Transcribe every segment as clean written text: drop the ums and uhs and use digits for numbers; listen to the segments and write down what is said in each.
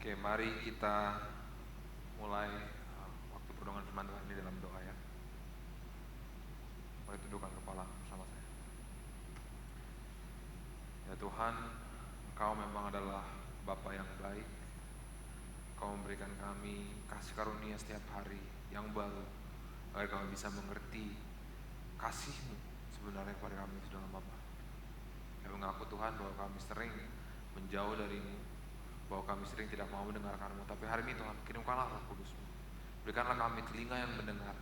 Oke, mari kita mulai waktu perdomaan firman Tuhan ini dalam doa ya. Mari tundukkan kepala bersama saya. Ya Tuhan, Engkau memang adalah Bapa yang baik. Engkau memberikan kami kasih karunia setiap hari yang baru, agar kami bisa mengerti kasih-Mu sebenarnya kepada kami di dalam Bapa. Kami mengaku Tuhan bahwa kami sering menjauh dari-Mu, bahwa kami sering tidak mau mendengarkan-Mu, tapi hari ini Tuhan, kirimkanlah Roh Kudus-Mu. Berikanlah kami telinga yang mendengar,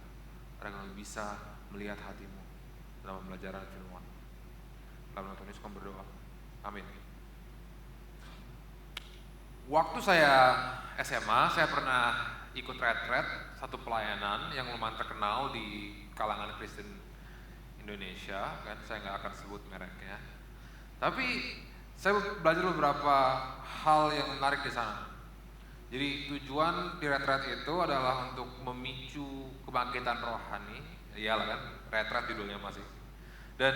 agar kami bisa melihat hati-Mu dalam pembelajaran firman. Dalam nama Tuhan Yesus kami berdoa. Amin. Waktu saya SMA, saya pernah ikut retret satu pelayanan yang lumayan terkenal di kalangan Kristen Indonesia, kan saya nggak akan sebut mereknya. Tapi saya belajar beberapa hal yang menarik di sana. Jadi tujuan di retret itu adalah untuk memicu kebangkitan rohani. Iyalah kan, retret judulnya masih. Dan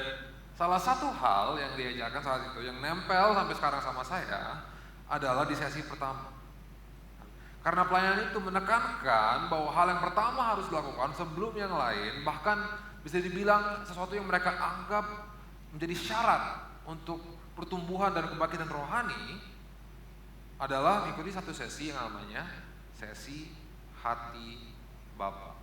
salah satu hal yang diajarkan saat itu yang nempel sampai sekarang sama saya adalah di sesi pertama. Karena pelayanan itu menekankan bahwa hal yang pertama harus dilakukan sebelum yang lain, bahkan bisa dibilang sesuatu yang mereka anggap menjadi syarat untuk pertumbuhan dan kebangkitan rohani adalah mengikuti satu sesi yang namanya sesi hati Bapa.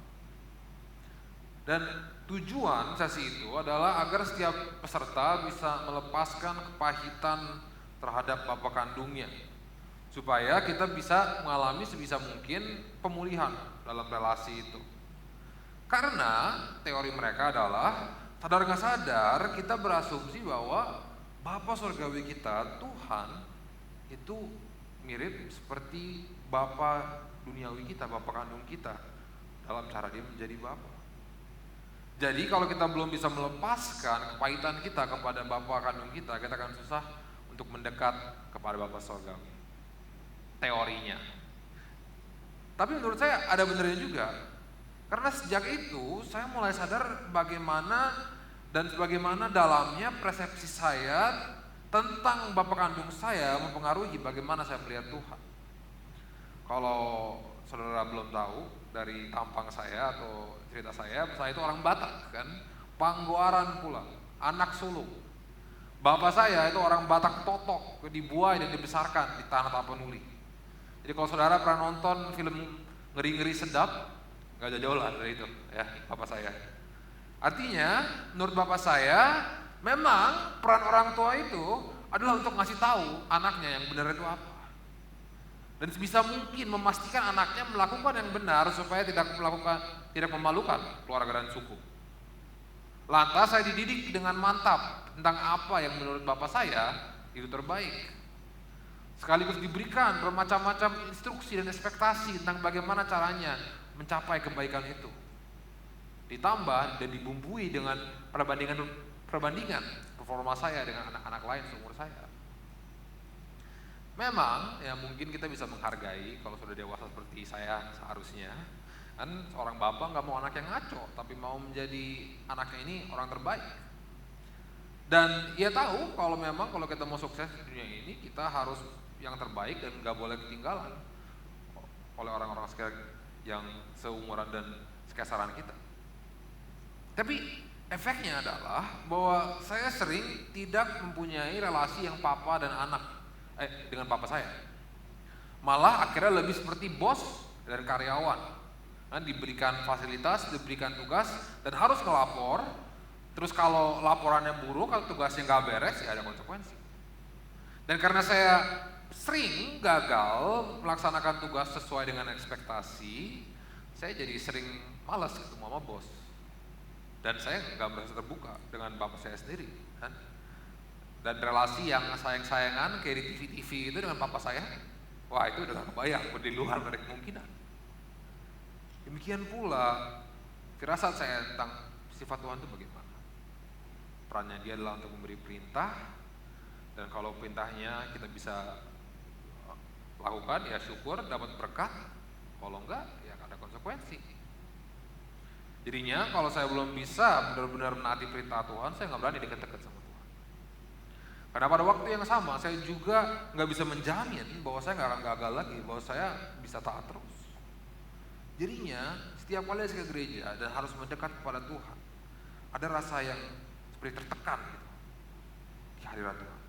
Dan tujuan sesi itu adalah agar setiap peserta bisa melepaskan kepahitan terhadap bapa kandungnya, supaya kita bisa mengalami sebisa mungkin pemulihan dalam relasi itu. Karena teori mereka adalah sadar nggak sadar kita berasumsi bahwa Bapa surgawi kita, Tuhan, itu mirip seperti Bapa duniawi kita, Bapa kandung kita dalam cara dia menjadi Bapa. Jadi kalau kita belum bisa melepaskan kepahitan kita kepada Bapa kandung kita akan susah untuk mendekat kepada Bapa surgawi. Teorinya. Tapi menurut saya ada benernya juga. Karena sejak itu saya mulai sadar bagaimana dalamnya persepsi saya tentang Bapa kandung saya mempengaruhi bagaimana saya melihat Tuhan. Kalau saudara belum tahu dari tampang saya atau cerita saya itu orang Batak kan, Panggoaran pula, anak sulung. Bapak saya itu orang Batak Totok, dibuai dan dibesarkan di tanah Tapanuli. Jadi kalau saudara pernah nonton film Ngeri-Ngeri Sedap, gak jauh lah dari itu ya, bapak saya. Artinya, menurut bapak saya, memang peran orang tua itu adalah untuk ngasih tahu anaknya yang benar itu apa. Dan sebisa mungkin memastikan anaknya melakukan yang benar supaya tidak memalukan keluarga dan suku. Lantas saya dididik dengan mantap tentang apa yang menurut bapak saya itu terbaik. Sekaligus diberikan bermacam-macam instruksi dan ekspektasi tentang bagaimana caranya mencapai kebaikan itu. Ditambah dan dibumbui dengan perbandingan performa saya dengan anak-anak lain seumur saya. Memang ya mungkin kita bisa menghargai kalau sudah dewasa seperti saya seharusnya. Kan seorang bapak nggak mau anak yang ngaco, tapi mau menjadi anaknya ini orang terbaik. Dan ia tahu kalau kita mau sukses di dunia ini kita harus yang terbaik dan nggak boleh ketinggalan oleh orang-orang yang seumuran dan sekesaran kita. Tapi efeknya adalah bahwa saya sering tidak mempunyai relasi yang papa dan anak dengan papa saya. Malah akhirnya lebih seperti bos dan karyawan. Diberikan fasilitas, diberikan tugas dan harus ngelapor. Terus kalau laporannya buruk, kalau tugasnya nggak beres ya ada konsekuensi. Dan karena saya sering gagal melaksanakan tugas sesuai dengan ekspektasi, saya jadi sering malas ketemu sama bos. Dan saya nggak merasa terbuka dengan bapak saya sendiri, kan? Dan relasi yang sayang-sayangan kayak di TV-TV itu dengan papa saya, wah itu udah gak kebayang, di luar dari kemungkinan. Demikian pula firasat saya tentang sifat Tuhan itu bagaimana. Perannya dia adalah untuk memberi perintah, dan kalau perintahnya kita bisa lakukan ya syukur dapat berkat, kalau enggak ya ada konsekuensi. Jadinya kalau saya belum bisa benar-benar menaati perintah Tuhan, saya nggak berani dekat-dekat sama Tuhan. Karena pada waktu yang sama saya juga nggak bisa menjamin bahwa saya nggak akan gagal lagi, bahwa saya bisa taat terus. Jadinya setiap kali saya ke gereja dan harus mendekat kepada Tuhan, ada rasa yang seperti tertekan gitu di hadirat Tuhan.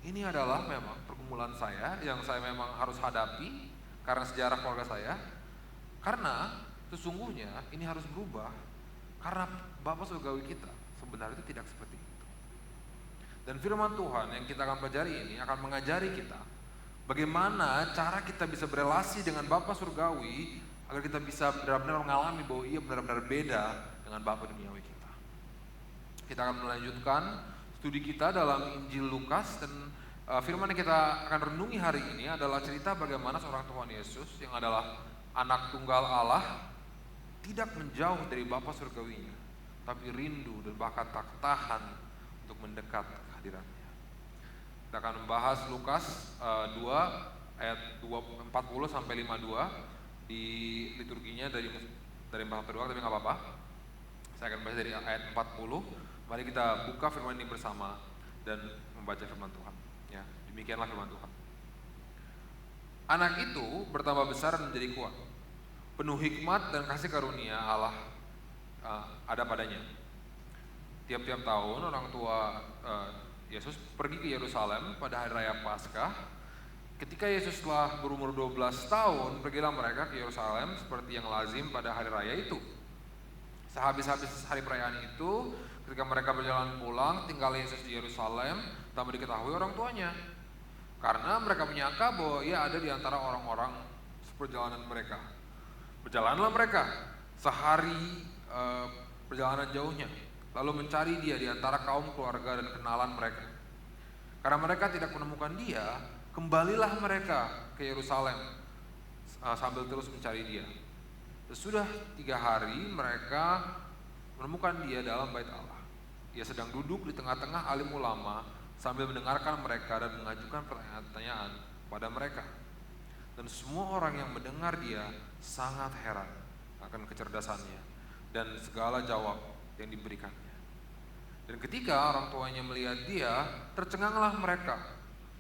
Ini adalah memang pergumulan saya yang saya memang harus hadapi karena sejarah keluarga saya. Karena sesungguhnya ini harus berubah karena Bapa Surgawi kita sebenarnya itu tidak seperti itu. Dan firman Tuhan yang kita akan pelajari ini akan mengajari kita bagaimana cara kita bisa berelasi dengan Bapa Surgawi agar kita bisa benar-benar mengalami bahwa ia benar-benar beda dengan Bapa duniawi kita. Kita akan melanjutkan studi kita dalam Injil Lukas dan firman yang kita akan renungi hari ini adalah cerita bagaimana seorang Tuhan Yesus yang adalah anak tunggal Allah tidak menjauh dari Bapa Surgawinya, tapi rindu dan bahkan tak tahan untuk mendekat ke hadiratnya. Kita akan membahas Lukas 2 ayat 40 sampai 52 di liturginya dari 42, tapi nggak apa-apa. Saya akan baca dari ayat 40. Mari kita buka firman ini bersama dan membaca firman Tuhan. Ya, demikianlah firman Tuhan. Anak itu bertambah besar dan menjadi kuat, penuh hikmat dan kasih karunia Allah ada padanya. Tiap-tiap tahun orang tua Yesus pergi ke Yerusalem pada hari raya Paskah. Ketika Yesus telah berumur 12 tahun, pergilah mereka ke Yerusalem seperti yang lazim pada hari raya itu. Sehabis-habis hari perayaan itu, ketika mereka berjalan pulang, tinggal Yesus di Yerusalem tanpa diketahui orang tuanya. Karena mereka menyangka bahwa ia ada di antara orang-orang seperjalanan mereka. Berjalanlah mereka sehari perjalanan jauhnya, lalu mencari dia di antara kaum keluarga dan kenalan mereka. Karena mereka tidak menemukan dia, kembalilah mereka ke Yerusalem sambil terus mencari dia. Sesudah 3 hari mereka menemukan dia dalam bait Allah. Ia sedang duduk di tengah-tengah alim ulama sambil mendengarkan mereka dan mengajukan pertanyaan-pertanyaan pada mereka. Dan semua orang yang mendengar dia sangat heran akan kecerdasannya dan segala jawab yang diberikannya. Dan ketika orang tuanya melihat dia, tercenganglah mereka.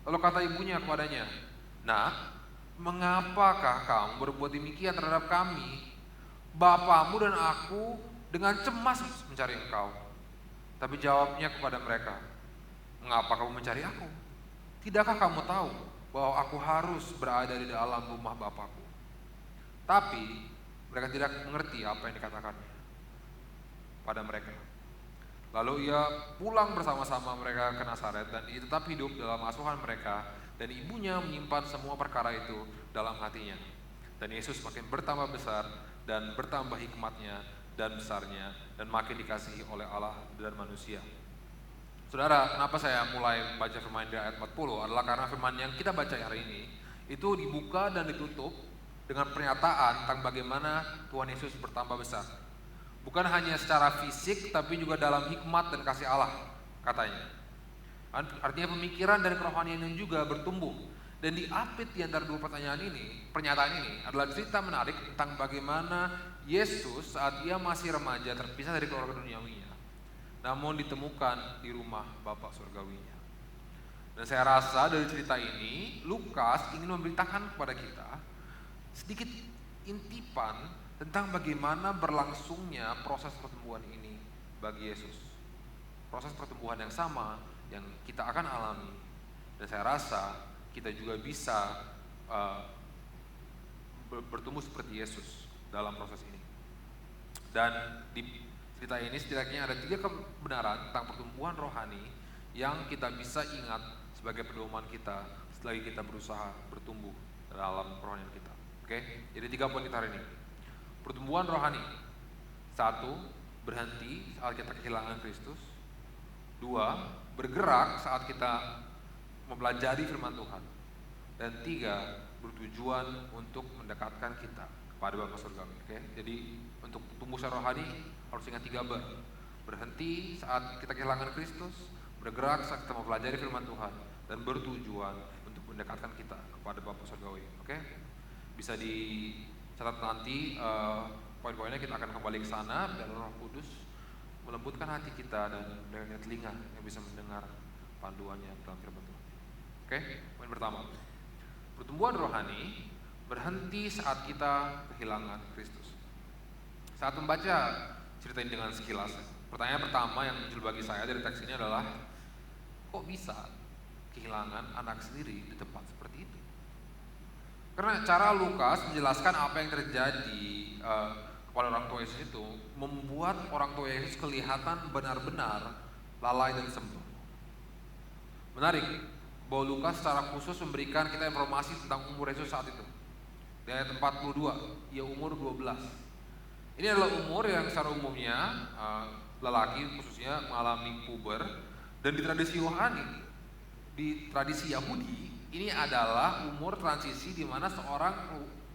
Lalu kata ibunya kepadanya, "Nak, mengapakah kamu berbuat demikian terhadap kami? Bapamu dan aku dengan cemas mencari engkau." Tapi jawabnya kepada mereka, "Mengapa kamu mencari aku? Tidakkah kamu tahu bahwa aku harus berada di dalam rumah Bapakku?" Tapi mereka tidak mengerti apa yang dikatakannya pada mereka. Lalu ia pulang bersama-sama mereka ke Nazaret dan ia tetap hidup dalam asuhan mereka, dan ibunya menyimpan semua perkara itu dalam hatinya. Dan Yesus makin bertambah besar dan bertambah hikmatnya dan besarnya dan makin dikasihi oleh Allah dan manusia. Saudara, kenapa saya mulai membaca firman di ayat 40 adalah karena firman yang kita baca hari ini itu dibuka dan ditutup dengan pernyataan tentang bagaimana Tuhan Yesus bertambah besar. Bukan hanya secara fisik tapi juga dalam hikmat dan kasih Allah, katanya. Artinya pemikiran dan kerohanian yang juga bertumbuh. Dan diapit di antara dua pernyataan ini adalah cerita menarik tentang bagaimana Yesus saat ia masih remaja terpisah dari keluarga duniawinya, namun ditemukan di rumah Bapa Surgawinya. Dan saya rasa dari cerita ini Lukas ingin memberitakan kepada kita sedikit intipan tentang bagaimana berlangsungnya proses pertumbuhan ini bagi Yesus. Proses pertumbuhan yang sama yang kita akan alami, dan saya rasa kita juga bisa bertumbuh seperti Yesus dalam proses ini. Dan di cerita ini setidaknya ada 3 kebenaran tentang pertumbuhan rohani yang kita bisa ingat sebagai pedoman kita setelah kita berusaha bertumbuh dalam kerohanian kita. Oke? Jadi 3 poin kita hari ini. Pertumbuhan rohani. 1, berhenti saat kita kehilangan Kristus. 2, bergerak saat kita mempelajari firman Tuhan. Dan 3, bertujuan untuk mendekatkan kita kepada Bapa Surgawi. Oke? Jadi untuk tumbuh secara rohani harus ingat 3 berhenti saat kita kehilangan Kristus, bergerak saat kita mempelajari firman Tuhan, dan bertujuan untuk mendekatkan kita kepada Bapa Surgawi. Oke? Bisa dicatat nanti poin-poinnya, kita akan kembali ke sana dan Roh Kudus melembutkan hati kita dan dengan telinga yang bisa mendengar panduannya dalam firman Tuhan. Oke, poin pertama. Pertumbuhan rohani berhenti saat kita kehilangan Kristus. Saat membaca cerita ini dengan sekilas, pertanyaan pertama yang muncul bagi saya dari teks ini adalah, kok bisa kehilangan anak sendiri di tempat seperti itu? Karena cara Lukas menjelaskan apa yang terjadi kepada orang tua Yesus itu membuat orang tua Yesus kelihatan benar-benar lalai dan sembrono. Menarik bahwa Lukas secara khusus memberikan kita informasi tentang umur Yesus saat itu. Di ayat 42, ia umur 12. Ini adalah umur yang secara umumnya lelaki khususnya mengalami puber, dan di tradisi Rohani, di tradisi Yahudi, ini adalah umur transisi di mana seorang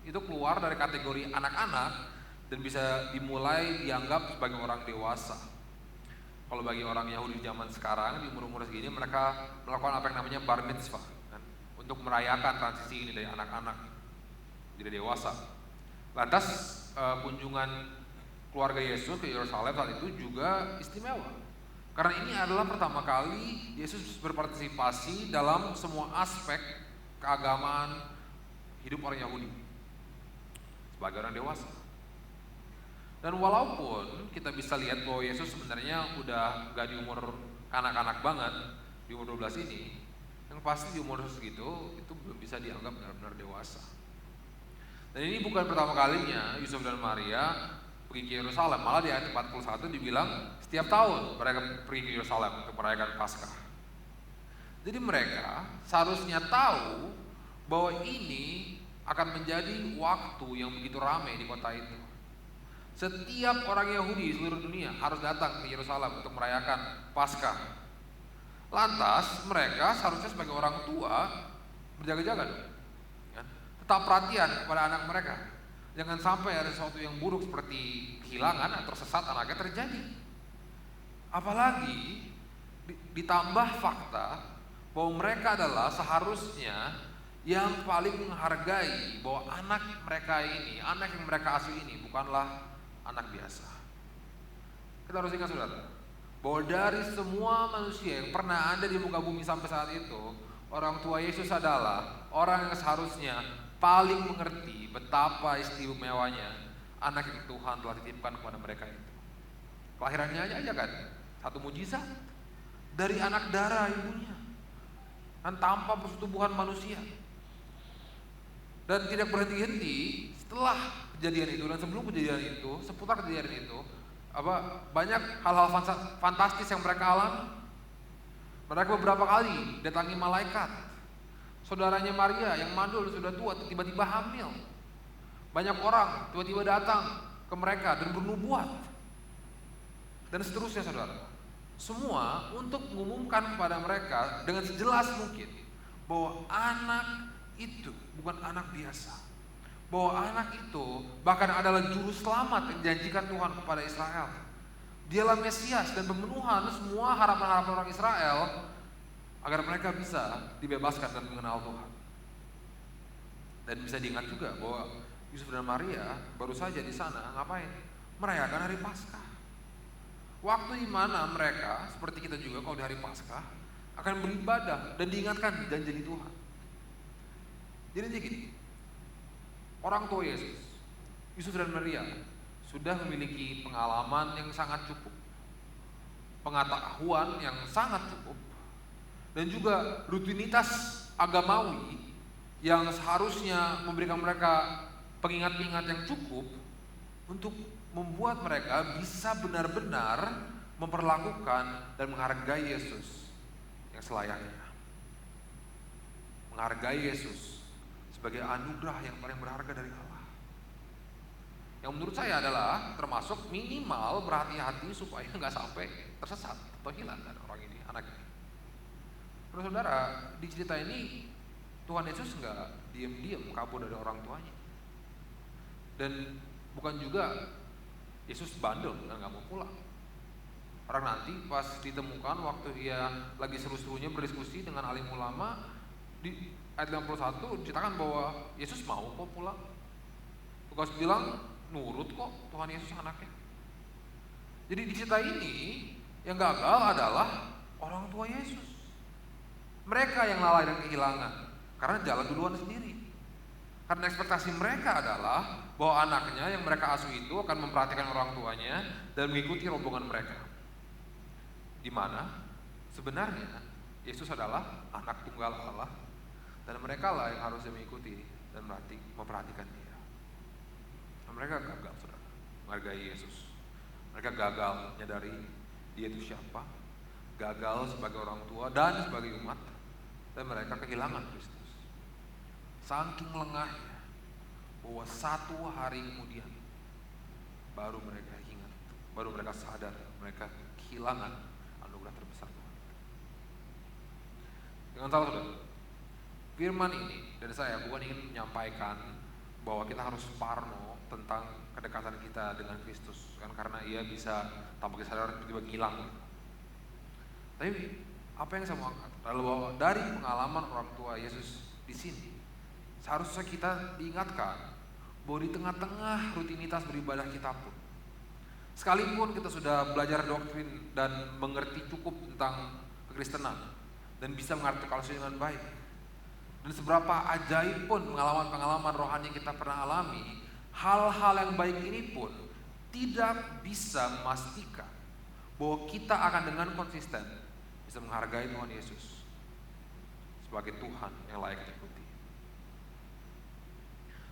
itu keluar dari kategori anak-anak dan bisa dimulai dianggap sebagai orang dewasa. Kalau bagi orang Yahudi di zaman sekarang, di umur-umur segini mereka melakukan apa yang namanya bar mitzvah, kan? Untuk merayakan transisi ini dari anak-anak jadi dewasa. Lantas kunjungan keluarga Yesus ke Yerusalem saat itu juga istimewa, karena ini adalah pertama kali Yesus berpartisipasi dalam semua aspek keagamaan hidup orang Yahudi sebagai orang dewasa. Dan walaupun kita bisa lihat bahwa Yesus sebenarnya udah gak di umur kanak-kanak banget, di umur 12 ini, yang pasti di umur segitu itu belum bisa dianggap benar-benar dewasa. Dan ini bukan pertama kalinya Yusuf dan Maria pergi ke Yerusalem, malah di ayat 41 dibilang setiap tahun mereka pergi ke Yerusalem untuk merayakan Paskah. Jadi mereka seharusnya tahu bahwa ini akan menjadi waktu yang begitu ramai di kota itu. Setiap orang Yahudi di seluruh dunia harus datang ke Yerusalem untuk merayakan Paskah. Lantas mereka seharusnya sebagai orang tua berjaga-jaga dong, ya? Tetap perhatian kepada anak mereka. Jangan sampai ada sesuatu yang buruk seperti kehilangan atau tersesat anaknya terjadi. Apalagi ditambah fakta bahwa mereka adalah seharusnya yang paling menghargai bahwa anak mereka ini, anak yang mereka asuh ini bukanlah anak biasa. Kita harus ingat saudara, bahwa dari semua manusia yang pernah ada di muka bumi sampai saat itu, orang tua Yesus adalah orang yang seharusnya paling mengerti betapa istimewanya anak yang Tuhan telah titipkan kepada mereka itu. Kelahirannya aja kan satu mujizat dari anak darah ibunya, kan tanpa persetubuhan manusia. Dan tidak berhenti-henti setelah kejadian itu dan sebelum kejadian itu, seputar kejadian itu, banyak hal-hal fantastis yang mereka alami. Mereka beberapa kali datangi malaikat. Saudaranya Maria yang mandul sudah tua tiba-tiba hamil. Banyak orang tiba-tiba datang ke mereka dan bernubuat. Dan seterusnya saudara. Semua untuk mengumumkan kepada mereka dengan sejelas mungkin bahwa anak itu bukan anak biasa. Bahwa anak itu bahkan adalah juru selamat yang dijanjikan Tuhan kepada Israel. Dialah Mesias dan pemenuhan semua harapan-harapan orang Israel agar mereka bisa dibebaskan dan mengenal Tuhan. Dan bisa diingat juga bahwa Yusuf dan Maria baru saja di sana ngapain? Merayakan hari Paskah. Waktu di mana mereka seperti kita juga kalau di hari Paskah akan beribadah dan diingatkan janji Tuhan. Jadi gini, orang tua Yesus, Yusuf dan Maria sudah memiliki pengalaman yang sangat cukup, pengetahuan yang sangat cukup, dan juga rutinitas agamawi yang seharusnya memberikan mereka pengingat-pengingat yang cukup untuk membuat mereka bisa benar-benar memperlakukan dan menghargai Yesus yang selayaknya. Menghargai Yesus sebagai anugerah yang paling berharga dari Allah. Yang menurut saya adalah termasuk minimal berhati-hati supaya nggak sampai tersesat atau hilang kan orang ini, anak ini. Terus saudara, di cerita ini Tuhan Yesus nggak diam-diam kabur dari orang tuanya. Dan bukan juga Yesus bandel dan nggak mau pulang. Orang nanti pas ditemukan waktu dia lagi seru-serunya berdiskusi dengan alim ulama, di ayat 51 diceritakan bahwa Yesus mau kok pulang. Lukas bilang nurut kok Tuhan Yesus anaknya. Jadi di cerita ini yang gagal adalah orang tua Yesus. Mereka yang lalai dan kehilangan karena jalan duluan sendiri. Karena ekspektasi mereka adalah bahwa anaknya yang mereka asuh itu akan memperhatikan orang tuanya dan mengikuti rombongan mereka. Di mana sebenarnya Yesus adalah anak tunggal Allah dan mereka lah yang harusnya mengikuti dan memperhatikan dia. Dan mereka gagal, saudara, menghargai Yesus. Mereka gagal menyadari dia itu siapa, gagal sebagai orang tua dan sebagai umat, dan mereka kehilangan Kristus. Saking lengahnya bahwa satu hari kemudian baru mereka ingat, baru mereka sadar mereka kehilangan anugerah terbesar Tuhan. Dengan salah, saudara, firman ini dari saya bukan ingin menyampaikan bahwa kita harus parno tentang kedekatan kita dengan Kristus, kan, karena ia bisa tanpa kita sadar tiba-tiba hilang. Tapi apa yang saya mau angkat adalah bahwa dari pengalaman orang tua Yesus di sini, seharusnya kita diingatkan bahwa di tengah-tengah rutinitas beribadah kita pun, sekalipun kita sudah belajar doktrin dan mengerti cukup tentang kekristenan dan bisa mengerti kalkulasi dengan baik, dan seberapa ajaib pun pengalaman-pengalaman rohani yang kita pernah alami, hal-hal yang baik ini pun tidak bisa memastikan bahwa kita akan dengan konsisten bisa menghargai Tuhan Yesus sebagai Tuhan yang layak diikuti.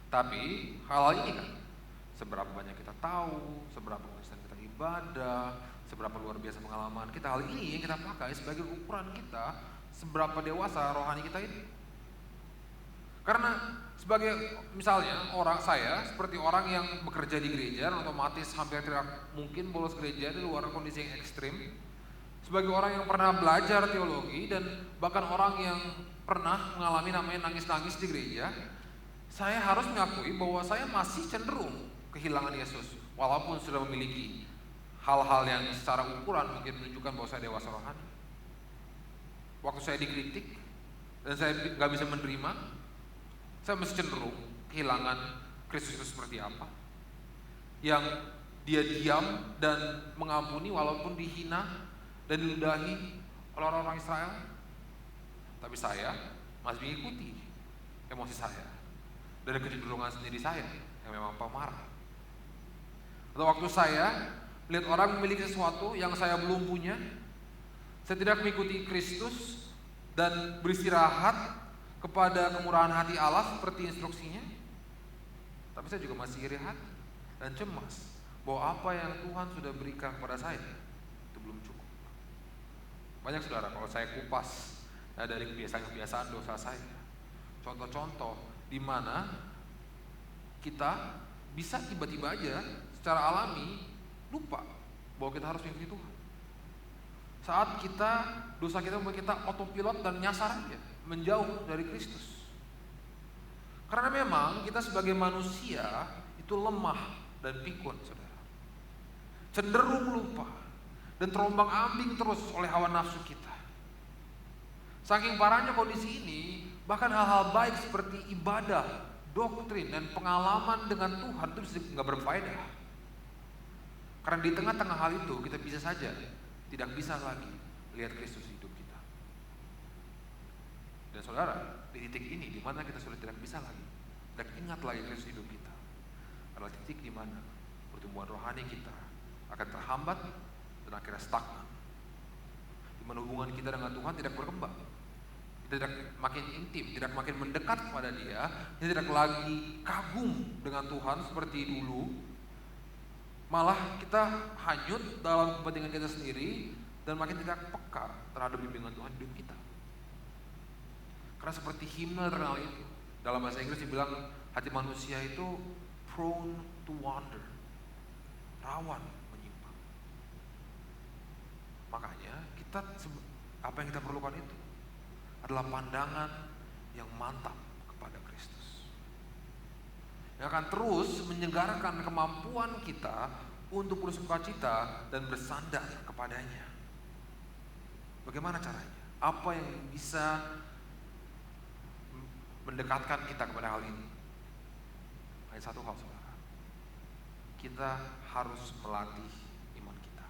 Tapi hal ini kan, seberapa banyak kita tahu, seberapa konsisten kita ibadah, seberapa luar biasa pengalaman kita, hal ini yang kita pakai sebagai ukuran kita seberapa dewasa rohani kita ini. Karena sebagai misalnya saya seperti orang yang bekerja di gereja, otomatis hampir tidak mungkin bolos gereja di luar kondisi yang ekstrim. Sebagai orang yang pernah belajar teologi dan bahkan orang yang pernah mengalami namanya nangis-nangis di gereja, saya harus mengakui bahwa saya masih cenderung kehilangan Yesus, walaupun sudah memiliki hal-hal yang secara ukuran mungkin menunjukkan bahwa saya dewasa rohani. Waktu saya dikritik dan saya nggak bisa menerima, saya masih cenderung kehilangan Kristus itu seperti apa, yang dia diam dan mengampuni walaupun dihina dan diludahi oleh orang-orang Israel. Tapi saya masih mengikuti emosi saya dan kecenderungan sendiri saya yang memang pemarah. Atau waktu saya melihat orang memiliki sesuatu yang saya belum punya, saya tidak mengikuti Kristus dan beristirahat kepada kemurahan hati Allah seperti instruksinya. Tapi saya juga masih iri hati dan cemas bahwa apa yang Tuhan sudah berikan kepada saya itu belum cukup. Banyak, saudara, kalau saya kupas dari kebiasaan-kebiasaan dosa saya, contoh-contoh di mana kita bisa tiba-tiba aja secara alami lupa bahwa kita harus mengikuti Tuhan. Saat dosa kita membuat kita autopilot dan nyasar aja, menjauh dari Kristus. Karena memang kita sebagai manusia itu lemah dan pikun, saudara. Cenderung lupa dan terombang-ambing terus oleh hawa nafsu kita. Saking parahnya kondisi ini, bahkan hal-hal baik seperti ibadah, doktrin, dan pengalaman dengan Tuhan itu bisa nggak berfaedah. Karena di tengah-tengah hal itu kita bisa saja tidak bisa lagi lihat Kristus hidup kita. Dan saudara, di titik ini di mana kita sudah tidak bisa lagi, tidak ingat lagi Kristus hidup kita, adalah titik di mana pertumbuhan rohani kita akan terhambat dan akhirnya stagnan. Di mana hubungan kita dengan Tuhan tidak berkembang, kita tidak makin intim, tidak makin mendekat kepada Dia, kita tidak lagi kagum dengan Tuhan seperti dulu. Malah kita hanyut dalam kepentingan kita sendiri dan makin tidak peka terhadap bimbingan Tuhan hidup kita. Karena seperti himne terkenal itu, dalam bahasa Inggris dibilang hati manusia itu prone to wander, rawan menyimpang. Makanya apa yang kita perlukan itu adalah pandangan yang mantap kepada Kristus, yang akan terus menyegarkan kemampuan kita untuk bersukacita dan bersandar kepadanya. Bagaimana caranya? Apa yang bisa mendekatkan kita kepada hal ini? Hanya satu hal, saudara. Kita harus melatih iman kita.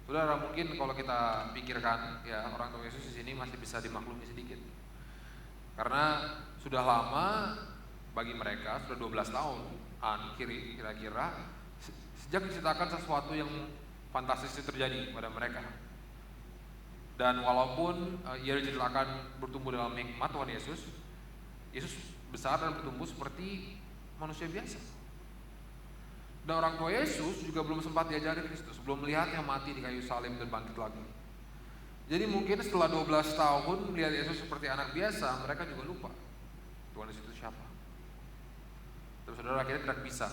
Saudara, mungkin kalau kita pikirkan ya orang tua Yesus di sini masih bisa dimaklumi sedikit. Karena sudah lama bagi mereka, sudah 12 tahun kira-kira sejak diceritakan sesuatu yang fantastis itu terjadi pada mereka. Dan walaupun ia diceritakan bertumbuh dalam hikmat Tuhan Yesus, Yesus besar dan bertumbuh seperti manusia biasa. Dan orang tua Yesus juga belum sempat diajari Kristus, belum melihatnya mati di kayu salib dan bangkit lagi. Jadi mungkin setelah 12 tahun melihat Yesus seperti anak biasa, mereka juga lupa Tuhan Yesus itu siapa. Terus saudara akhirnya tidak bisa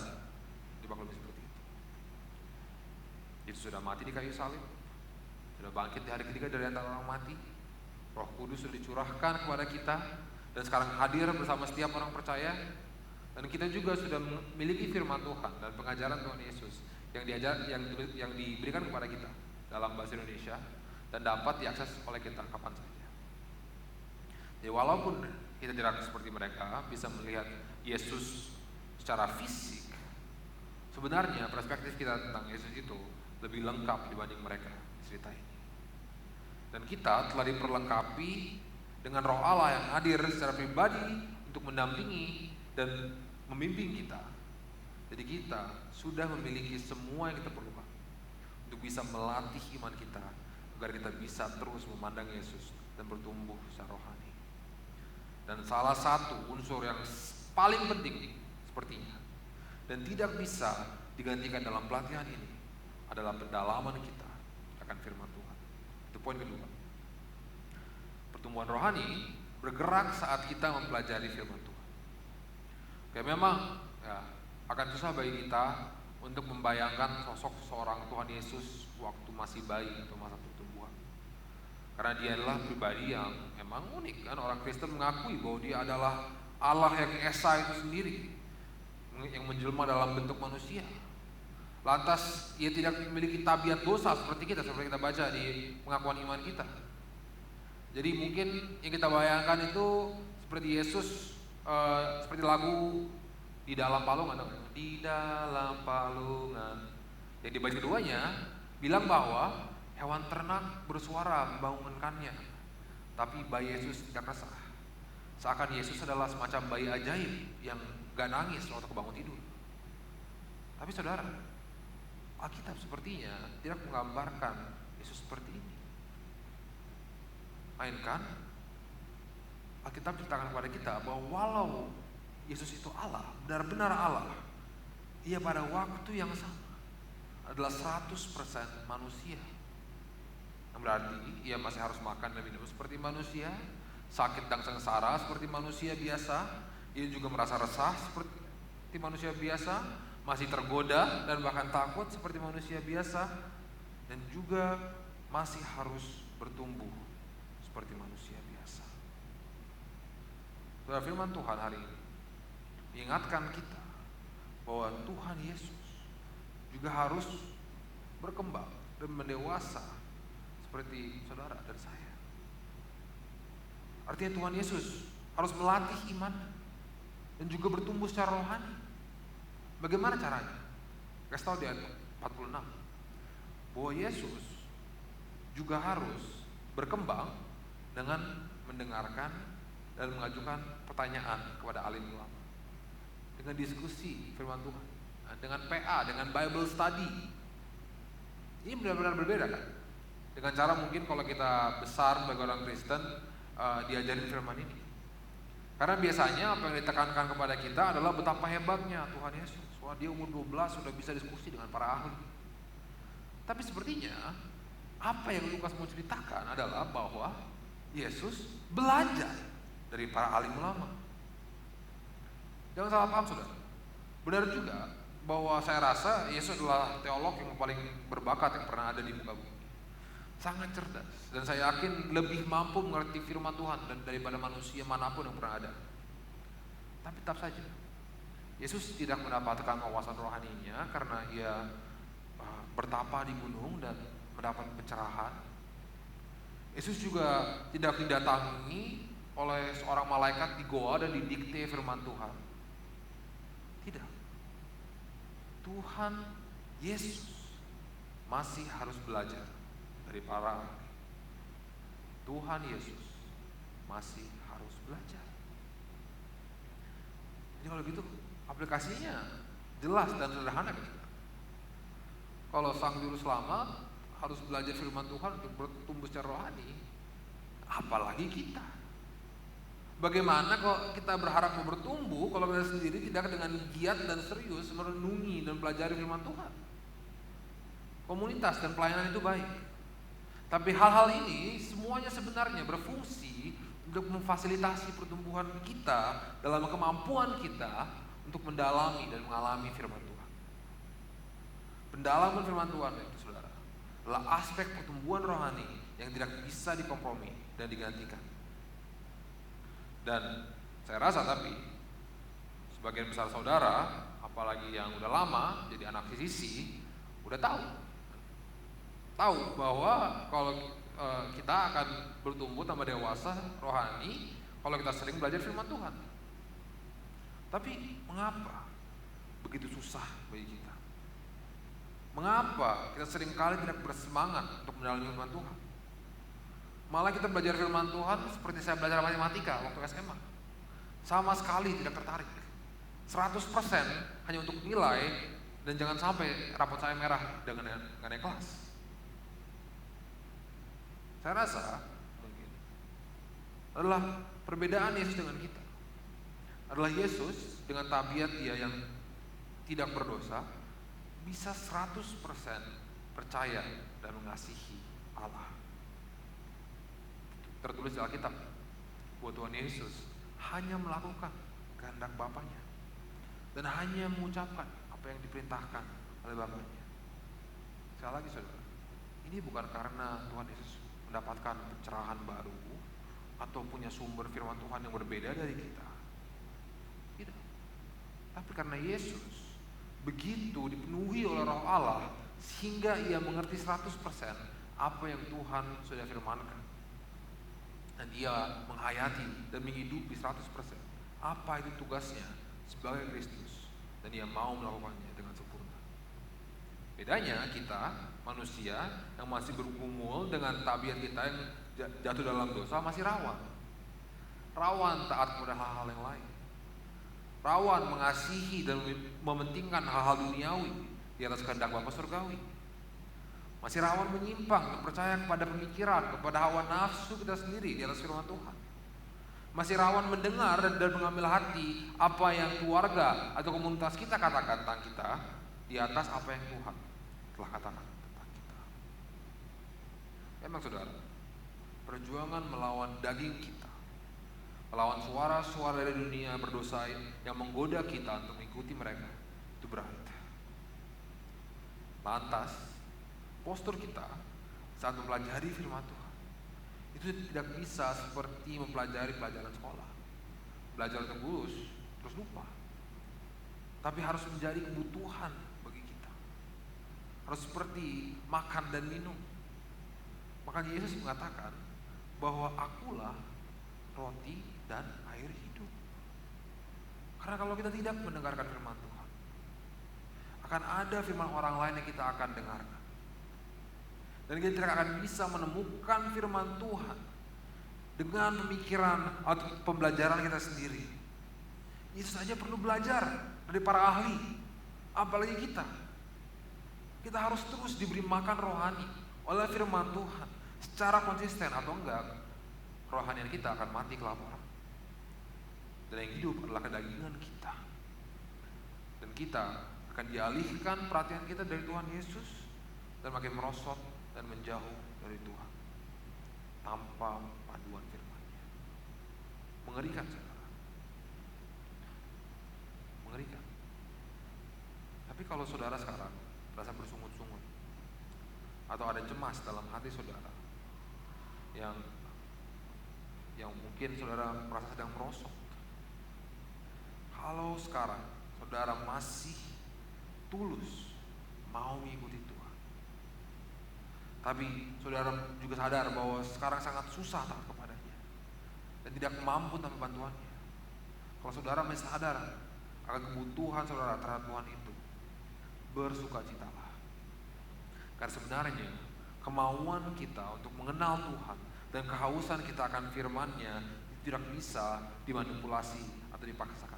dimaklumi seperti itu. Yesus sudah mati di kayu salib, sudah bangkit di hari ketiga dari antara orang mati. Roh Kudus sudah dicurahkan kepada kita dan sekarang hadir bersama setiap orang percaya. Dan kita juga sudah memiliki firman Tuhan dan pengajaran Tuhan Yesus yang diberikan kepada kita dalam bahasa Indonesia dan dapat diakses oleh kita kapan saja. Jadi walaupun kita tidak seperti mereka bisa melihat Yesus secara fisik, sebenarnya perspektif kita tentang Yesus itu lebih lengkap dibanding mereka di cerita ini. Dan kita telah diperlengkapi dengan Roh Allah yang hadir secara pribadi untuk mendampingi dan membimbing kita. Jadi kita sudah memiliki semua yang kita perlukan untuk bisa melatih iman kita agar kita bisa terus memandang Yesus dan bertumbuh secara rohani. Dan salah satu unsur yang paling penting sepertinya dan tidak bisa digantikan dalam pelatihan ini adalah pendalaman kita akan firman Tuhan. Itu poin kedua. Pertumbuhan rohani bergerak saat kita mempelajari firman Tuhan. Oke, memang ya, akan susah bagi kita untuk membayangkan sosok seorang Tuhan Yesus waktu masih bayi atau masa pertumbuhan. Karena dia adalah pribadi yang memang unik kan. Orang Kristen mengakui bahwa dia adalah Allah yang esa itu sendiri, yang menjelma dalam bentuk manusia. Lantas ia tidak memiliki tabiat dosa seperti seperti kita baca di pengakuan iman kita. Jadi mungkin yang kita bayangkan itu seperti Yesus, seperti lagu di dalam palungan, di dalam palungan. Yang di bait keduanya bilang bahwa hewan ternak bersuara membangunkannya, tapi bayi Yesus tidak resah. Seakan Yesus adalah semacam bayi ajaib yang gak nangis waktu kebangun tidur. Tapi saudara, Alkitab sepertinya tidak menggambarkan Yesus seperti ini. Mainkan Alkitab ceritakan kepada kita bahwa walau Yesus itu Allah, benar-benar Allah, ia pada waktu yang sama adalah 100% manusia. Yang berarti ia masih harus makan dan minum seperti manusia, sakit dan sengsara seperti manusia biasa, ia juga merasa resah seperti manusia biasa, masih tergoda dan bahkan takut seperti manusia biasa, dan juga masih harus bertumbuh seperti manusia biasa. Firman Tuhan hari ini mengingatkan kita bahwa Tuhan Yesus juga harus berkembang dan mendewasa seperti saudara dan saya. Artinya Tuhan Yesus harus melatih iman dan juga bertumbuh secara rohani. Bagaimana caranya? Kasih tahu di ayat 46 bahwa Yesus juga harus berkembang dengan mendengarkan dan mengajukan pertanyaan kepada alim ulama, dengan diskusi firman Tuhan, dengan PA, dengan Bible study. Ini benar-benar berbeda kan? Dengan cara mungkin kalau kita besar sebagai orang Kristen diajarin firman ini. Karena biasanya apa yang ditekankan kepada kita adalah betapa hebatnya Tuhan Yesus. Wah, dia umur 12 sudah bisa diskusi dengan para ahli. Tapi sepertinya apa yang Lukas mau ceritakan adalah bahwa Yesus belajar dari para alim ulama. Jangan salah paham saudara. Benar juga bahwa saya rasa Yesus adalah teolog yang paling berbakat yang pernah ada di muka bumi. Sangat cerdas dan saya yakin lebih mampu mengerti firman Tuhan daripada manusia manapun yang pernah ada. Tapi tetap saja Yesus tidak mendapatkan wawasan rohaninya karena ia bertapa di gunung dan mendapat pencerahan. Yesus juga tidak didatangi oleh seorang malaikat di goa dan didikte firman Tuhan. Tidak. Tuhan Yesus masih harus belajar dari para Tuhan Yesus masih harus belajar. Jadi kalau gitu aplikasinya jelas dan sederhana kan? Kalau sang juru selamat harus belajar firman Tuhan untuk bertumbuh secara rohani, apalagi kita. Bagaimana kalau kita berharap mau bertumbuh kalau kita sendiri tidak dengan giat dan serius merenungi dan pelajari firman Tuhan? Komunitas dan pelayanan itu baik, tapi hal-hal ini semuanya sebenarnya berfungsi untuk memfasilitasi pertumbuhan kita dalam kemampuan kita untuk mendalami dan mengalami firman Tuhan. Pendalaman firman Tuhan itu, saudara, adalah aspek pertumbuhan rohani yang tidak bisa dikompromi dan digantikan. Dan saya rasa tapi sebagian besar saudara, apalagi yang udah lama jadi anak sisi, udah tahu bahwa kalau kita akan bertumbuh tambah dewasa rohani kalau kita sering belajar firman Tuhan. Tapi mengapa begitu susah bagi kita? Mengapa kita seringkali tidak bersemangat untuk mendalami firman Tuhan? Malah kita belajar firman Tuhan seperti saya belajar matematika waktu SMA. Sama sekali tidak tertarik. 100% hanya untuk nilai dan jangan sampai rapot saya merah dengan naik kelas. Saya rasa mungkin adalah perbedaan Yesus dengan kita. Adalah Yesus dengan tabiat dia yang tidak berdosa bisa 100% percaya dan mengasihi Allah. Tertulis di Alkitab bahwa Tuhan Yesus hanya melakukan kehendak Bapanya dan hanya mengucapkan apa yang diperintahkan oleh Bapanya. Sekali lagi saudara, ini bukan karena Tuhan Yesus mendapatkan pencerahan baru atau punya sumber firman Tuhan yang berbeda dari kita. Tidak. Tapi karena Yesus begitu dipenuhi oleh Roh Allah sehingga ia mengerti 100% apa yang Tuhan sudah firmankan. Dan ia menghayati dan menghidupi 100% apa itu tugasnya sebagai Kristus, dan ia mau melakukannya dengan sempurna. Bedanya kita manusia yang masih bergumul dengan tabiat kita yang jatuh dalam dosa masih rawan taat kepada hal-hal yang lain, rawan mengasihi dan mementingkan hal-hal duniawi di atas kehendak Bapa surgawi, masih rawan menyimpang dan percaya kepada pemikiran, kepada hawa nafsu kita sendiri di atas firman Tuhan, masih rawan mendengar dan mengambil hati apa yang keluarga atau komunitas kita katakan tentang kita di atas apa yang Tuhan telah katakan tentang kita. Memang saudara, perjuangan melawan daging kita, melawan suara-suara dari dunia berdosa yang menggoda kita untuk mengikuti mereka, itu berat. Lantas, postur kita saat mempelajari firman Tuhan itu tidak bisa seperti mempelajari pelajaran sekolah, belajar untuk lulus terus lupa, tapi harus menjadi kebutuhan bagi kita, harus seperti makan dan minum. Makanya Yesus mengatakan bahwa akulah roti dan air hidup. Karena kalau kita tidak mendengarkan firman Tuhan, akan ada firman orang lain yang kita akan dengarkan, dan kita tidak akan bisa menemukan firman Tuhan dengan pemikiran atau pembelajaran kita sendiri. Yesus saja perlu belajar dari para ahli, apalagi kita. Kita harus terus diberi makan rohani oleh firman Tuhan secara konsisten, atau enggak rohanian kita akan mati kelaparan. Dan yang hidup adalah kedagingan kita, dan kita akan dialihkan perhatian kita dari Tuhan Yesus dan makin merosot dan menjauh dari Tuhan tanpa paduan firman-Nya. Mengerikan saudara, mengerikan. Tapi kalau saudara sekarang merasa bersungut-sungut atau ada cemas dalam hati saudara yang mungkin saudara merasa sedang merosot, kalau sekarang saudara masih tulus mau mengikuti Tuhan, tapi saudara juga sadar bahwa sekarang sangat susah taat kepadanya dan tidak mampu tanpa bantuannya, kalau saudara masih sadar akan kebutuhan saudara terhadap Tuhan itu, bersukacitalah. Karena sebenarnya kemauan kita untuk mengenal Tuhan dan kehausan kita akan firman-Nya tidak bisa dimanipulasi atau dipaksakan.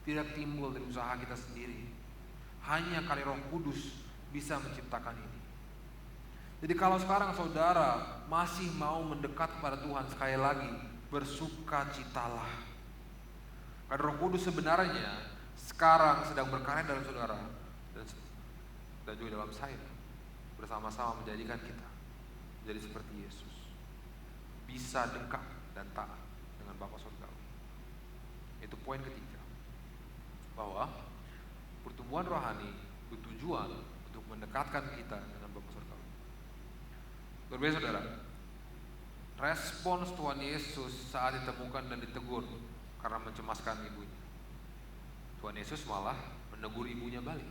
Tidak timbul dari usaha kita sendiri. Hanya karya Roh Kudus bisa menciptakan ini. Jadi kalau sekarang saudara masih mau mendekat kepada Tuhan, sekali lagi bersukacitalah. Karena Roh Kudus sebenarnya sekarang sedang berkarya dalam saudara dan juga dalam saya, bersama-sama menjadikan kita menjadi seperti Yesus, bisa dekat dan taat dengan Bapa Surgawi. Itu poin ketiga, bahwa pertumbuhan rohani bertujuan untuk mendekatkan kita dengan Bapa Surgawi. Berbeda saudara, respons Tuhan Yesus saat ditemukan dan ditegur karena mencemaskan ibunya. Tuhan Yesus malah menegur ibunya balik.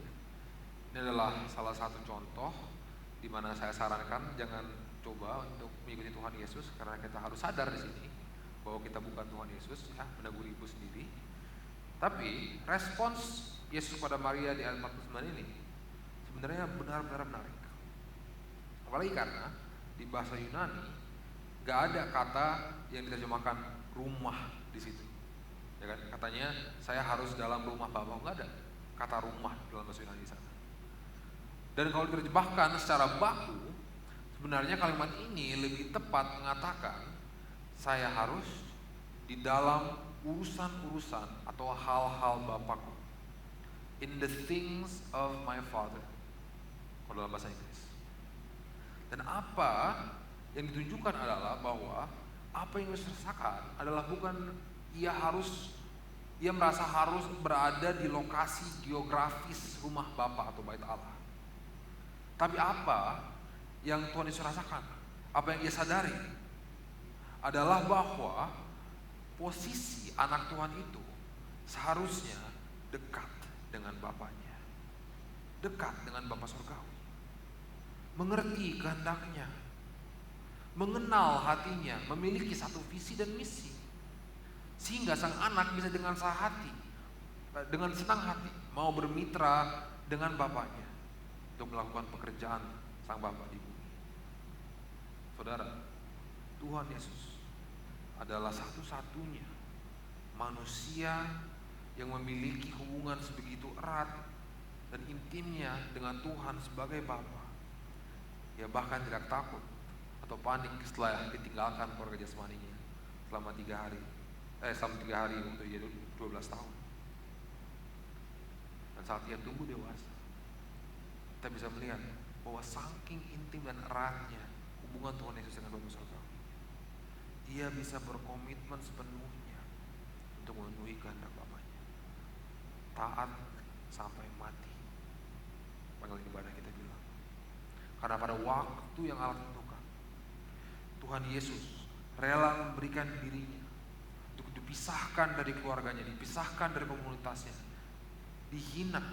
Ini adalah salah satu contoh di mana saya sarankan jangan coba untuk mengikuti Tuhan Yesus, karena kita harus sadar di sini bahwa kita bukan Tuhan Yesus, ya, menegur ibu sendiri. Tapi respons Yesus pada Maria di ayat 49 ini sebenarnya benar-benar menarik. Apalagi karena di bahasa Yunani gak ada kata yang diterjemahkan rumah di situ. Ya kan? Katanya saya harus dalam rumah Bapa, nggak ada kata rumah dalam bahasa Yunani di sana. Dan kalau diterjemahkan secara baku, sebenarnya kalimat ini lebih tepat mengatakan saya harus di dalam urusan-urusan atau hal-hal Bapakku, in the things of my Father, kalau dalam bahasa Inggris. Dan apa yang ditunjukkan adalah bahwa apa yang Yesus rasakan adalah bukan ia merasa harus berada di lokasi geografis rumah Bapa atau Bait Allah. Tapi apa yang Tuhan Yesus rasakan, apa yang ia sadari adalah bahwa posisi anak Tuhan itu seharusnya dekat dengan Bapaknya, dekat dengan Bapa Surgawi, mengerti kehendaknya, mengenal hatinya, memiliki satu visi dan misi, sehingga sang anak bisa dengan senang hati mau bermitra dengan Bapaknya untuk melakukan pekerjaan sang Bapa di bumi. Saudara, Tuhan Yesus adalah satu-satunya manusia yang memiliki hubungan sebegitu erat dan intimnya dengan Tuhan sebagai Bapa. Ia bahkan tidak takut atau panik setelah ditinggalkan keluarga jasmaninya selama 3 hari waktu dia 12 tahun. Dan saat ia tumbuh dewasa, kita bisa melihat bahwa saking intim dan eratnya hubungan Tuhan Yesus dengan Bapa Surgawi, ia bisa berkomitmen sepenuhnya untuk memenuhi kehendak Bapaknya, taat sampai mati. Panggilan ibadah kita bilang, karena pada waktu yang Allah tentukan, Tuhan Yesus rela memberikan dirinya untuk dipisahkan dari keluarganya, dipisahkan dari komunitasnya, dihina,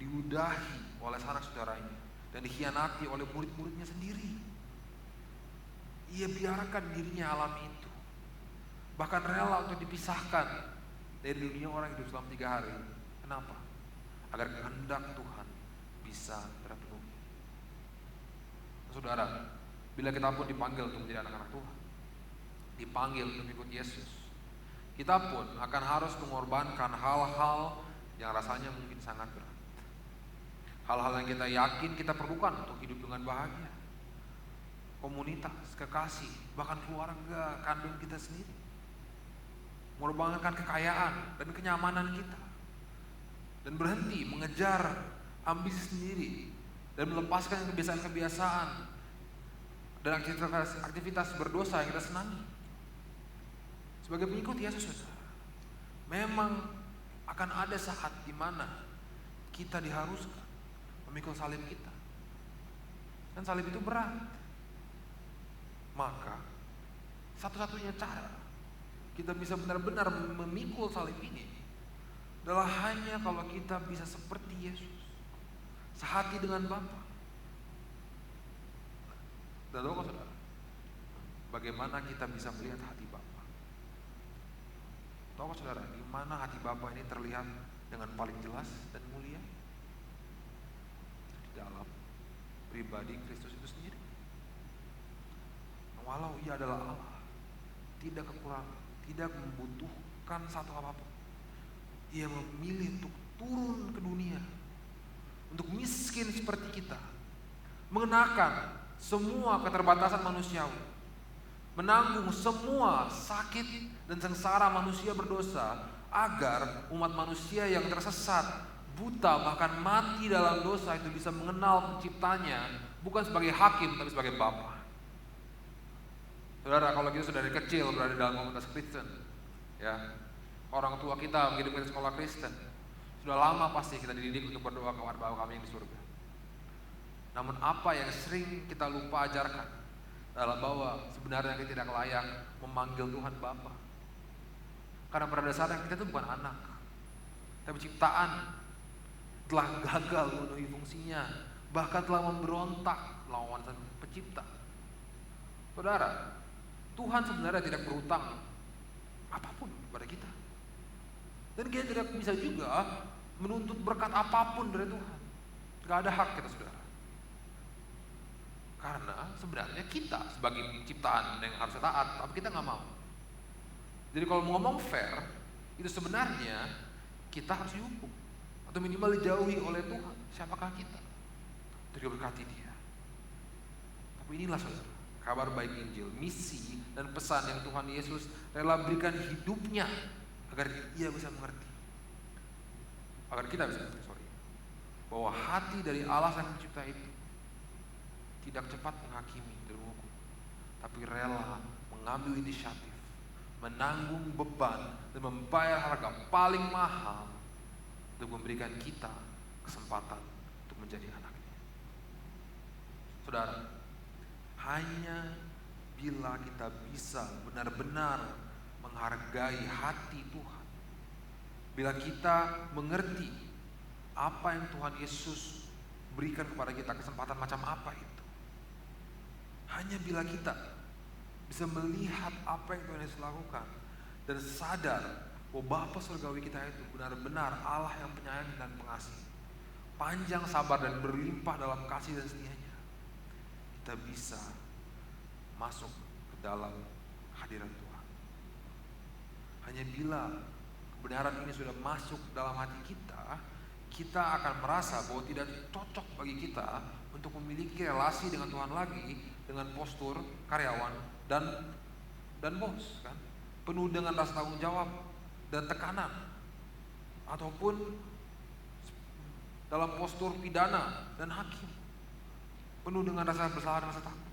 diludahi oleh sanak saudaranya, dan dikhianati oleh murid-muridnya sendiri. Ia biarkan dirinya alami itu, bahkan rela untuk dipisahkan dari dunia orang hidup selama 3 hari. Kenapa? Agar kehendak Tuhan bisa terpenuhi. Saudara, bila kita pun dipanggil untuk menjadi anak-anak Tuhan, dipanggil untuk ikut Yesus, kita pun akan harus mengorbankan hal-hal yang rasanya mungkin sangat berat. Hal-hal yang kita yakin kita perlukan untuk hidup dengan bahagia. Komunitas, kekasih, bahkan keluarga kandung kita sendiri. Mengorbankan kekayaan dan kenyamanan kita, dan berhenti mengejar ambisi sendiri, dan melepaskan kebiasaan-kebiasaan dan aktivitas berdosa yang kita senangi. Sebagai pengikut Yesus, saudara, memang akan ada saat di mana kita diharuskan memikul salib kita, dan salib itu berat. Maka satu-satunya cara kita bisa benar-benar memikul salib ini adalah hanya kalau kita bisa seperti Yesus, sehati dengan Bapa. Dan tahu saudara, bagaimana kita bisa melihat hati Bapa? Tahu saudara, di mana hati Bapa ini terlihat dengan paling jelas dan mulia? Di dalam pribadi Kristus itu sendiri. walau ia adalah Allah, tidak kekurangan, tidak membutuhkan satu apapun. Ia memilih untuk turun ke dunia, untuk miskin seperti kita, mengenakan semua keterbatasan manusiawi, menanggung semua sakit dan sengsara manusia berdosa, agar umat manusia yang tersesat, buta, bahkan mati dalam dosa itu bisa mengenal penciptanya bukan sebagai hakim tapi sebagai Bapa. Saudara, kalau kita sudah dari kecil berada dalam komunitas Kristen, ya, orang tua kita mengirim kita sekolah Kristen, sudah lama pasti kita dididik untuk berdoa kepada Bapa kami yang di surga. Namun apa yang sering kita lupa ajarkan adalah bahwa sebenarnya kita tidak layak memanggil Tuhan Bapa. Karena pada dasarnya kita itu bukan anak, tapi ciptaan telah gagal memenuhi fungsinya, bahkan telah memberontak lawan pencipta. Saudara, Tuhan sebenarnya tidak berutang apapun kepada kita, dan kita tidak bisa juga menuntut berkat apapun dari Tuhan. Gak ada hak kita, saudara. Karena sebenarnya kita sebagai ciptaan yang harus taat, tapi kita nggak mau. Jadi kalau mau ngomong fair, itu sebenarnya kita harus dihukum atau minimal dijauhi oleh Tuhan. Siapakah kita? Untuk berkati Dia. Tapi inilah, saudara, kabar baik Injil, misi dan pesan yang Tuhan Yesus rela berikan hidupnya agar Ia bisa mengerti, agar kita bisa mengerti, bahwa hati dari Allah yang mencipta itu tidak cepat menghakimi dan menghukum, tapi rela mengambil inisiatif, menanggung beban dan membayar harga paling mahal untuk memberikan kita kesempatan untuk menjadi anaknya. Saudara, hanya bila kita bisa benar-benar menghargai hati Tuhan, bila kita mengerti apa yang Tuhan Yesus berikan kepada kita, kesempatan macam apa itu, hanya bila kita bisa melihat apa yang Tuhan Yesus lakukan dan sadar bahwa Bapa surgawi kita itu benar-benar Allah yang penyayang dan pengasih, panjang sabar dan berlimpah dalam kasih dan setianya, kita bisa masuk ke dalam hadirat Tuhan. Hanya bila kebenaran ini sudah masuk dalam hati kita, kita akan merasa bahwa tidak cocok bagi kita untuk memiliki relasi dengan Tuhan lagi dengan postur karyawan dan bos, kan? Penuh dengan rasa tanggung jawab dan tekanan, ataupun dalam postur pidana dan hakim, penuh dengan rasa bersalah dan rasa takut.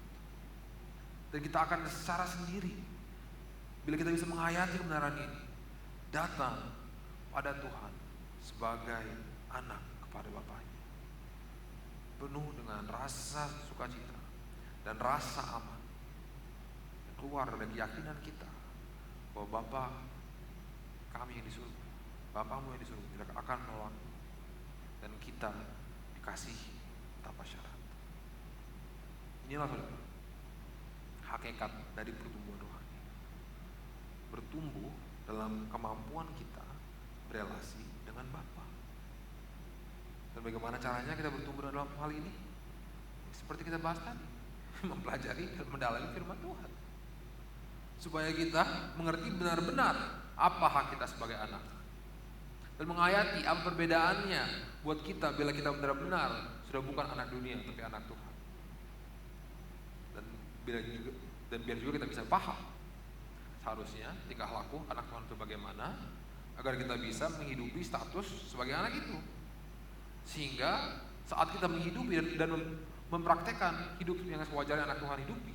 Dan kita akan secara sendiri, bila kita bisa menghayati kebenaran ini, datang pada Tuhan sebagai anak kepada Bapaknya, penuh dengan rasa sukacita dan rasa aman, dan keluar dari keyakinan kita bahwa Bapa kami yang di surga, Bapamu yang di surga tidak akan menolakmu, dan kita dikasihi tanpa syarat. Inilah, saudara, hakikat dari pertumbuhan rohani, bertumbuh dalam kemampuan kita berelasi dengan Bapa. Dan bagaimana caranya kita bertumbuh dalam hal ini? Seperti kita bahas tadi, mempelajari dan mendalami firman Tuhan, supaya kita mengerti benar-benar apa hak kita sebagai anak, dan menghayati apa perbedaannya buat kita bila kita benar-benar sudah bukan anak dunia tapi anak Tuhan. Dan biar juga kita bisa paham seharusnya tingkah laku anak Tuhan itu bagaimana, agar kita bisa menghidupi status sebagai anak itu, sehingga saat kita menghidupi dan mempraktekkan hidup yang sewajarnya anak Tuhan hidupi,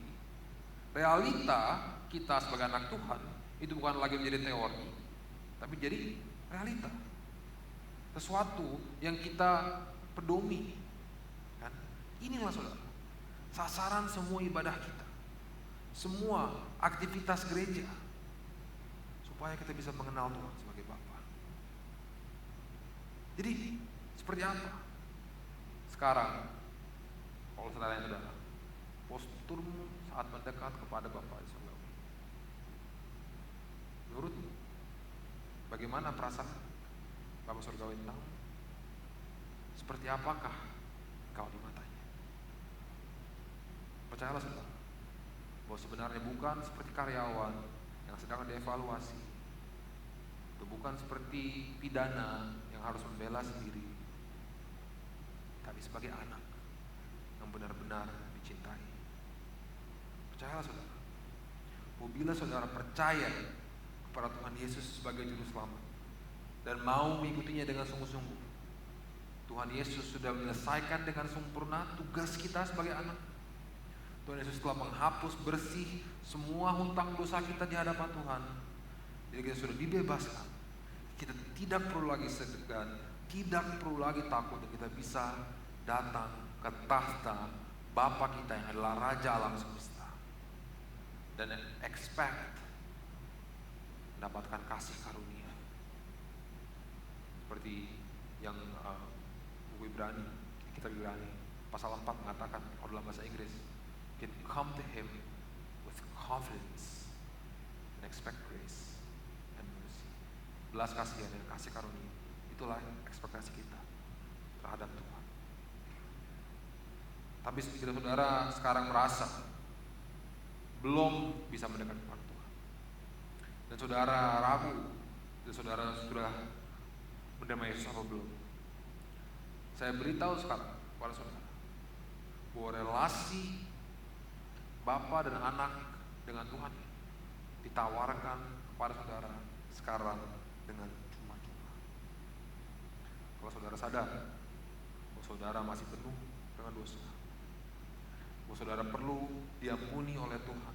realita kita sebagai anak Tuhan itu bukan lagi menjadi teori, tapi jadi realita, sesuatu yang kita pedomi, kan? Inilah, saudara, sasaran semua ibadah kita, semua aktivitas gereja, supaya kita bisa mengenal Tuhan sebagai Bapa. Jadi seperti apa sekarang, kalau saya tanya saudara, posturmu saat mendekat kepada Bapa di surga? Menurutmu bagaimana perasaan Bapa surgawi tentang? Seperti apakah kau di matanya? Percayalah, saudara, bahwa sebenarnya bukan seperti karyawan yang sedang dievaluasi, itu bukan seperti pidana yang harus membela sendiri, tapi sebagai anak yang benar-benar dicintai. Percayalah saudara, bila saudara percaya kepada Tuhan Yesus sebagai juru selamat dan mau mengikutinya dengan sungguh-sungguh, Tuhan Yesus sudah menyelesaikan dengan sempurna tugas kita sebagai anak. Tuhan Yesus telah menghapus bersih semua hutang dosa kita di hadapan Tuhan. Jadi kita sudah dibebaskan. Kita tidak perlu lagi segan, tidak perlu lagi takut, dan kita bisa datang ke tahta Bapa kita yang adalah Raja alam semesta, dan expect mendapatkan kasih karunia seperti yang buku Ibrani, kitab Ibrani pasal 4 mengatakan, kalau dalam bahasa Inggris, you can come to Him with confidence and expect grace and mercy. Belas kasihan dan kasih karunia, itulah ekspektasi kita terhadap Tuhan. Tapi jika saudara sekarang merasa belum bisa mendekat kepada Tuhan, dan saudara ragu, dan saudara sudah menerima Yesus apa belum, saya beritahu sekarang kepada saudara bahwa relasi Bapa dan anak dengan Tuhan ditawarkan kepada saudara sekarang dengan cuma-cuma. Kalau saudara sadar bahwa saudara masih penuh dengan dosa, bahwa saudara perlu diampuni oleh Tuhan,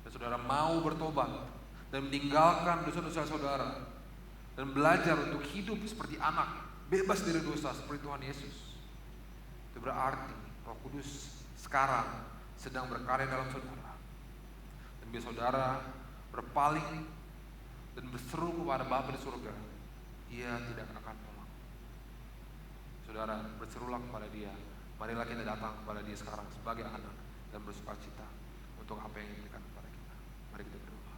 dan saudara mau bertobat dan meninggalkan dosa-dosa saudara dan belajar untuk hidup seperti anak, bebas dari dosa seperti Tuhan Yesus, itu berarti Roh Kudus sekarang sedang berkarya dalam saudara. Dan bila saudara berpaling dan berseru kepada Bapa di surga, Ia tidak akan tolong. Saudara, berserulah kepada Dia. Marilah kita datang kepada Dia sekarang sebagai anak dan bersukacita untuk apa yang diberikan kepada kita. Mari kita berdoa.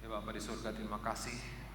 Ya Bapa di surga, terima kasih